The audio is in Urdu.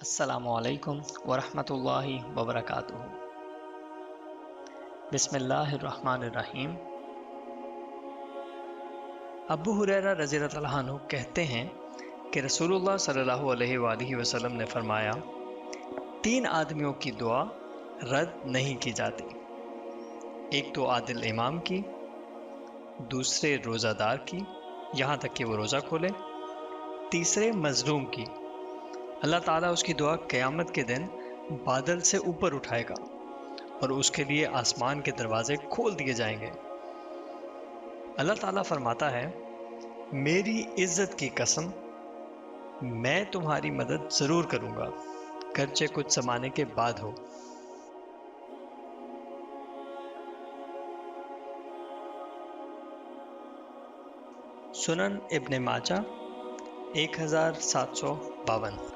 السلام علیکم ورحمۃ اللہ وبرکاتہ۔ بسم اللہ الرحمن الرحیم۔ ابو ہریرہ رضی اللہ عنہ کہتے ہیں کہ رسول اللہ صلی اللہ علیہ وآلہ وسلم نے فرمایا، 3 آدمیوں کی دعا رد نہیں کی جاتی، ایک تو عادل امام کی، دوسرے روزہ دار کی یہاں تک کہ وہ روزہ کھولے، تیسرے مظلوم کی، اللہ تعالیٰ اس کی دعا قیامت کے دن بادل سے اوپر اٹھائے گا اور اس کے لیے آسمان کے دروازے کھول دیے جائیں گے۔ اللہ تعالیٰ فرماتا ہے، میری عزت کی قسم، میں تمہاری مدد ضرور کروں گا، گرچہ کچھ زمانے کے بعد ہو۔ سنن ابن ماجہ 1752۔